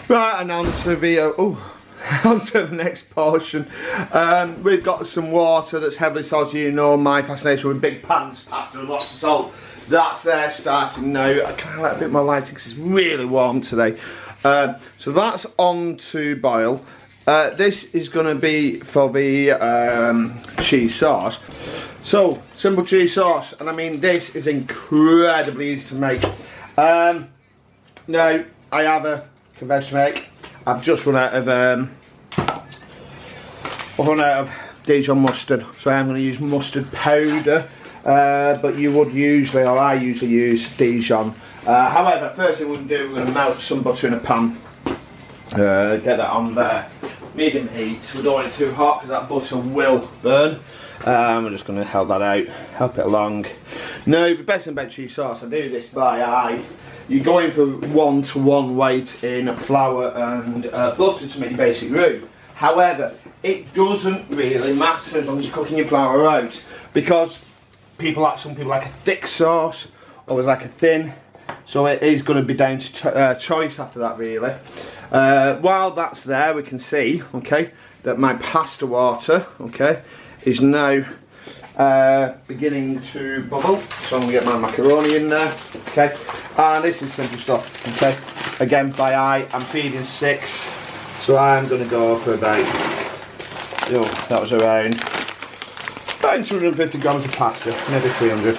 Right, and on to on to the next portion. We've got some water that's heavily thawed. You know my fascination with big pans, pasta and lots of salt. That's starting now. I kind of like a bit more lighting because it's really warm today. So that's on to boil. This is going to be for the cheese sauce. So, simple cheese sauce, and I mean this is incredibly easy to make. Now, I have a confession to make. I've just run out of Dijon mustard, so I'm going to use mustard powder. But you would usually, or I usually use Dijon. However, first thing we're going to do, we're going to melt some butter in a pan. Get that on there. Medium heat. We don't want it too hot because that butter will burn. We're just going to help that out, help it along. Now, the best thing about cheese sauce, I do this by eye. You go in for 1-to-1 weight in flour and butter to make your basic roux. However, it doesn't really matter as long as you're cooking your flour out, because some people like a thick sauce, others like a thin. So it is going to be down to choice after that, really. While that's there, we can see, okay, that my pasta water, okay, is now beginning to bubble. So I'm going to get my macaroni in there, okay. And this is simple stuff, okay. Again, by eye, I'm feeding 6, so I'm going to go for about, that was around 250 grams of pasta, maybe 300.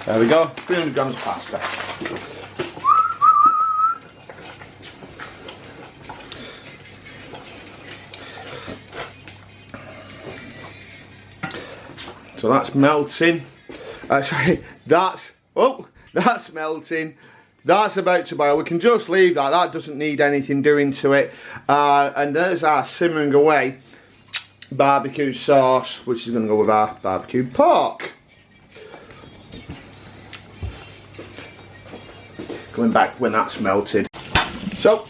There we go, 300 grams of pasta. So that's melting. Sorry, that's melting. That's about to boil. We can just leave that. That doesn't need anything doing to it. And there's our simmering away barbecue sauce, which is going to go with our barbecue pork. Going back when that's melted. So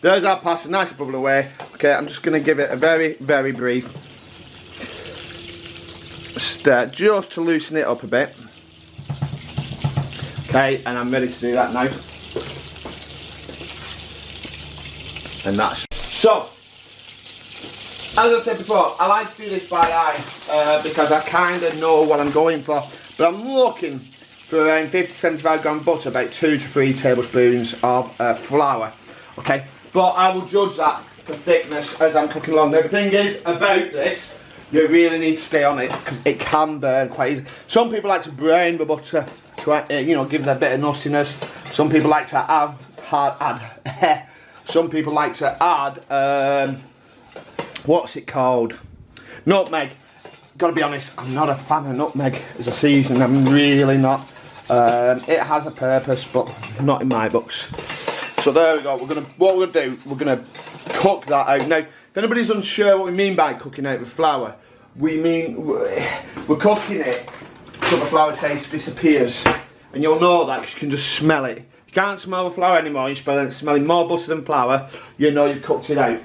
there's our pasta, nice and bubble away. Okay, I'm just going to give it a very, very brief stir, just to loosen it up a bit. Okay, and I'm ready to do that now. And that's so. As I said before, I like to do this by eye because I kind of know what I'm going for. But I'm looking for around 50-75 gram butter, about 2 to 3 tablespoons of flour. Okay, but I will judge that for thickness as I'm cooking along. Now the thing is about this, you really need to stay on it because it can burn quite easily. Some people like to brown the butter to give it a bit of nuttiness. Some people like to add some people like to add what's it called? Nutmeg. Gotta be honest, I'm not a fan of nutmeg as a seasoning. I'm really not. It has a purpose, but not in my books. So there we go. What we're gonna do, we're gonna cook that out. Now, if anybody's unsure what we mean by cooking out with flour, we mean we're cooking it so the flour taste disappears, and you'll know that because you can just smell it. If you can't smell the flour anymore, you're smelling more butter than flour. You know you've cooked it out.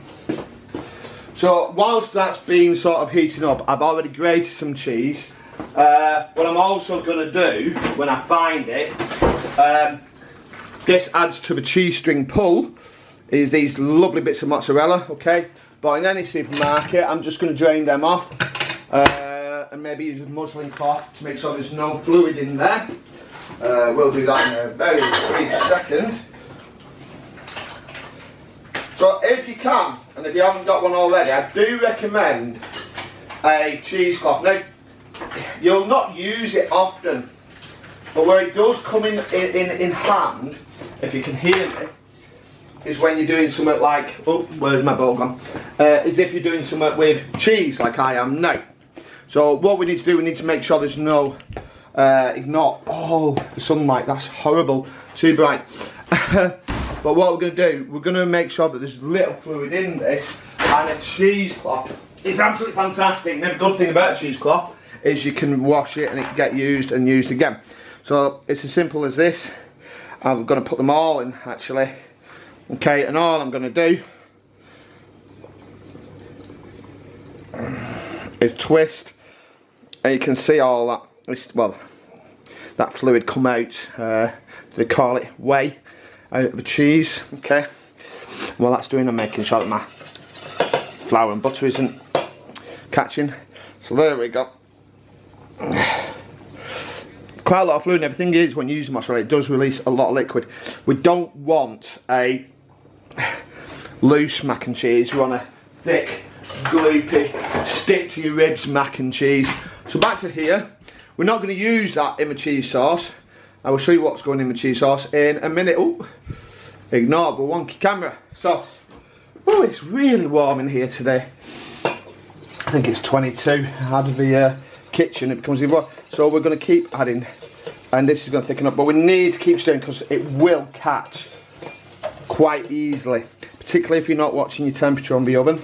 So whilst that's been sort of heating up, I've already grated some cheese. What I'm also going to do when I find it, this adds to the cheese string pull, is these lovely bits of mozzarella, okay? But in any supermarket, I'm just going to drain them off and maybe use a muslin cloth to make sure there's no fluid in there. We'll do that in a very brief second. So if you can, and if you haven't got one already, I do recommend a cheesecloth. Now, you'll not use it often, but where it does come in hand, if you can hear me, is when you're doing something like, oh, where's my bowl gone? Is if you're doing something with cheese, like I am now. So what we need to do, we need to make sure there's no, ignore all the sunlight, that's horrible, too bright. But what we're going to do, we're going to make sure that there's little fluid in this, and a cheesecloth is absolutely fantastic. And the good thing about a cheesecloth is you can wash it and it can get used and used again. So it's as simple as this. I'm going to put them all in actually. Okay, and all I'm going to do is twist, and you can see all that, well, that fluid come out. They call it whey. out of the cheese. Okay. While that's doing, I'm making sure that my flour and butter isn't catching. So there we go. Quite a lot of fluid, and everything is when you use mozzarella, it does release a lot of liquid. We don't want a loose mac and cheese. We want a thick, gloopy, stick to your ribs mac and cheese. So back to here, we're not going to use that in the cheese sauce. I will show you what's going in the cheese sauce in a minute. Oh, ignore the wonky camera. So, oh, it's really warm in here today. I think it's 22 out of the kitchen, it becomes even warm. So we're going to keep adding, and this is going to thicken up, but we need to keep stirring because it will catch quite easily, particularly if you're not watching your temperature on the oven.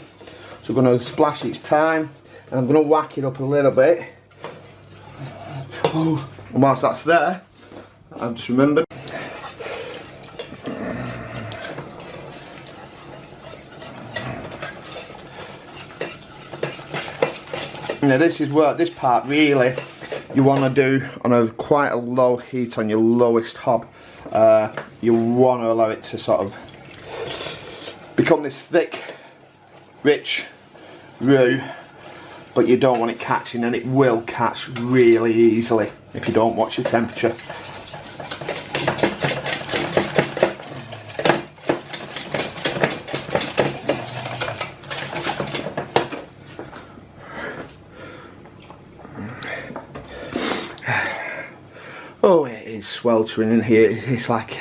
So we're going to splash each time, and I'm going to whack it up a little bit. Oh, and whilst that's there, I've just remembered. Now this is where this part really you want to do on a quite a low heat on your lowest hob. You want to allow it to sort of become this thick, rich roux, but you don't want it catching, and it will catch really easily if you don't watch your temperature. Oh, it is sweltering in here. It's like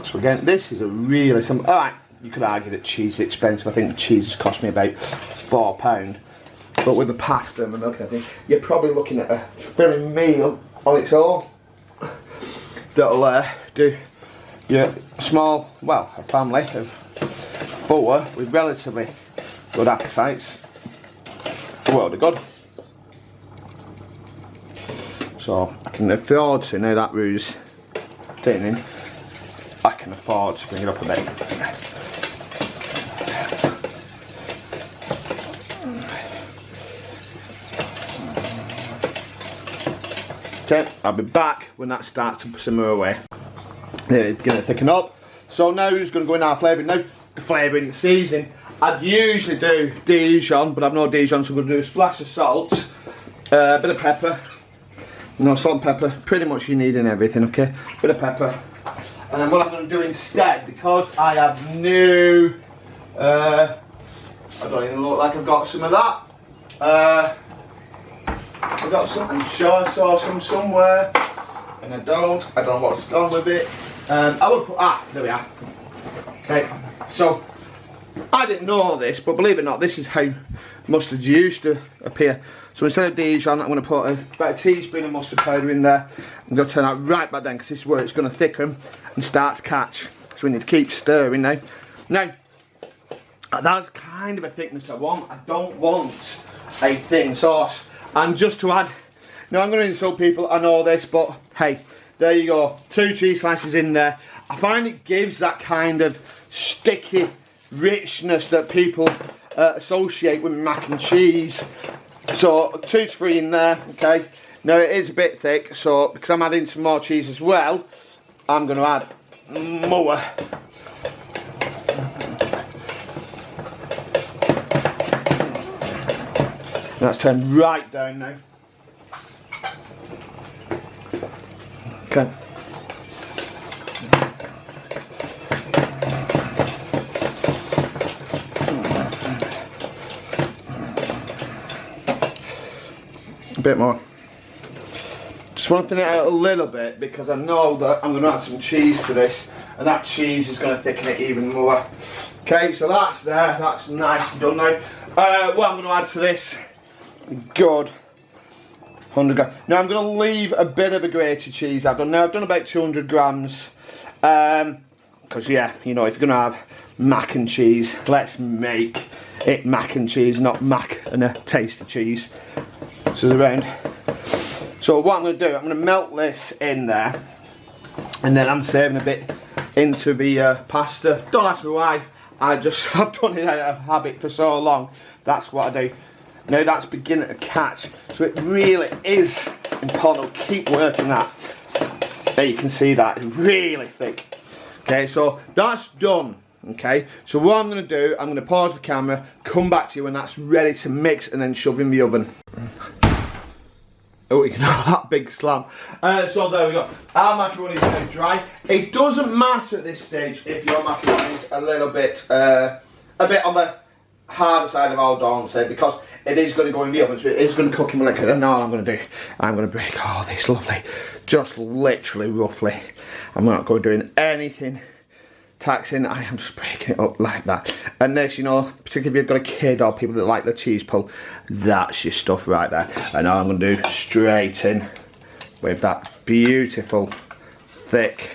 so again, this is a really simple. Alright, you could argue that cheese is expensive. I think the cheese has cost me about £4, but with the pasta and the milk and everything, you're probably looking at a very meal on its own that'll do your small, well, a family of 4 with relatively good appetites. Well, they're good. So I can afford to, now that roux thinning, I can afford to bring it up a bit. Okay, I'll be back when that starts to simmer away. It's going to thicken up. So now it's going to go in our flavouring. Now, the flavouring, the seasoning, I'd usually do Dijon, but I've no Dijon, so I'm going to do a splash of salt, a bit of pepper. No, salt and pepper, pretty much you need in everything, okay? Bit of pepper. And then what I'm going to do instead, because I have new, I don't even look like I've got some of that. I've got some, I'm sure I saw some somewhere, and I don't know what's gone with it. I would put, there we are. Okay, so, I didn't know this, but believe it or not, this is how mustard used to appear. So instead of Dijon, I'm going to put about a teaspoon of mustard powder in there. I'm going to turn that right back down because this is where it's going to thicken and start to catch. So we need to keep stirring now. Now, that's kind of a thickness I want. I don't want a thin sauce. And just to add, now I'm going to insult people, I know this, but hey, there you go. 2 cheese slices in there. I find it gives that kind of sticky richness that people associate with mac and cheese. So 2 to 3 in there, okay. Now it is a bit thick, so because I'm adding some more cheese as well, I'm going to add more. That's turned right down now. Okay. A bit more. Just want to thin it out a little bit because I know that I'm going to add some cheese to this, and that cheese is going to thicken it even more. Okay, so that's there, that's nice and done now. What I'm going to add to this, good 100 grams. Now I'm going to leave a bit of a grated cheese I've done. Now I've done about 200 grams because yeah, you know, if you're going to have mac and cheese, let's make it mac and cheese, not mac and a taste of cheese. This is around. So what I'm going to do, I'm going to melt this in there, and then I'm saving a bit into the pasta. Don't ask me why. I've done it out of habit for so long. That's what I do. Now that's beginning to catch, so it really is important to keep working that. There you can see that, it's really thick. Okay, so that's done. Okay, so what I'm going to do, I'm going to pause the camera, come back to you when that's ready to mix and then shove in the oven. Oh, you can have that big slam. So there we go. Our macaroni is now dry. It doesn't matter at this stage if your macaroni is a little bit, on the harder side of our dough, say, because it is going to go in the oven, so it is going to cook in the liquid. And now what I'm going to do, I'm going to break all this lovely, just literally roughly. I'm not going to do anything taxing. I am just breaking it up like that. And this, you know, particularly if you've got a kid or people that like the cheese pull, that's your stuff right there. And now I'm going to do straight in with that beautiful thick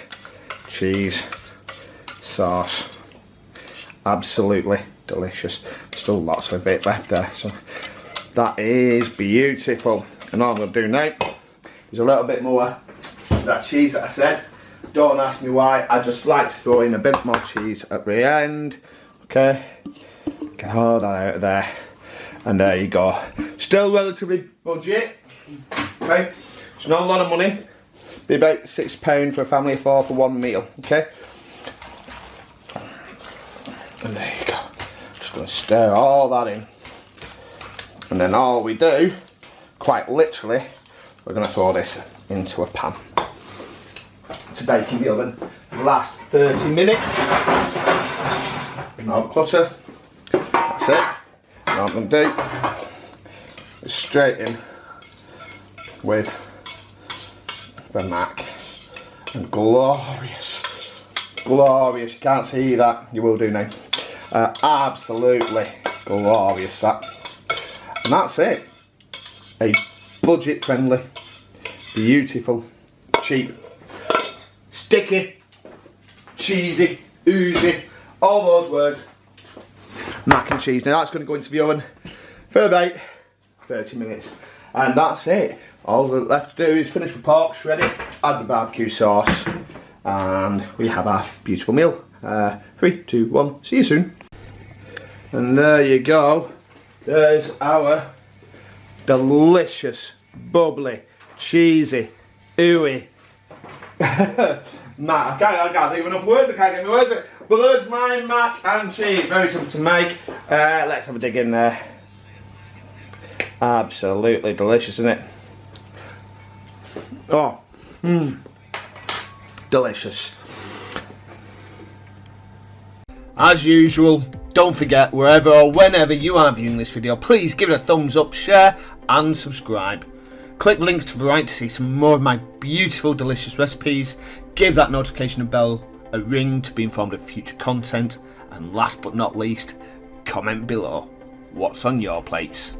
cheese sauce. Absolutely delicious. Still lots of it left there, so that is beautiful. And all I'm going to do now is a little bit more of that cheese that I said. Don't ask me why, I just like to throw in a bit more cheese at the end. Okay, get all that out of there, and there you go. Still relatively budget. Okay, it's not a lot of money. Be about £6 for a family of 4 for one meal. Okay, and there you go. Just going to stir all that in, and then all we do, quite literally, we're going to throw this into a pan to bake in the oven for the last 30 minutes. No clutter. That's it. Now what I'm going to do is straight in with the mac. And glorious. Glorious. You can't see that. You will do now. Absolutely glorious, that. And that's it. A budget friendly, beautiful, cheap, sticky, cheesy, oozy, all those words, mac and cheese. Now that's going to go into the oven for about 30 minutes. And that's it. All that's left to do is finish the pork, shred it, add the barbecue sauce, and we have our beautiful meal. 3, 2, 1, see you soon. And there you go. There's our delicious, bubbly, cheesy, ooey, mac. I can't think of enough words, I can't get my words out. But there's my mac and cheese, very simple to make. Let's have a dig in there. Absolutely delicious, isn't it? Oh, delicious. As usual, don't forget, wherever or whenever you are viewing this video, please give it a thumbs up, share and subscribe. Click links to the right to see some more of my beautiful, delicious recipes. Give that notification bell a ring to be informed of future content. And last but not least, comment below what's on your plates.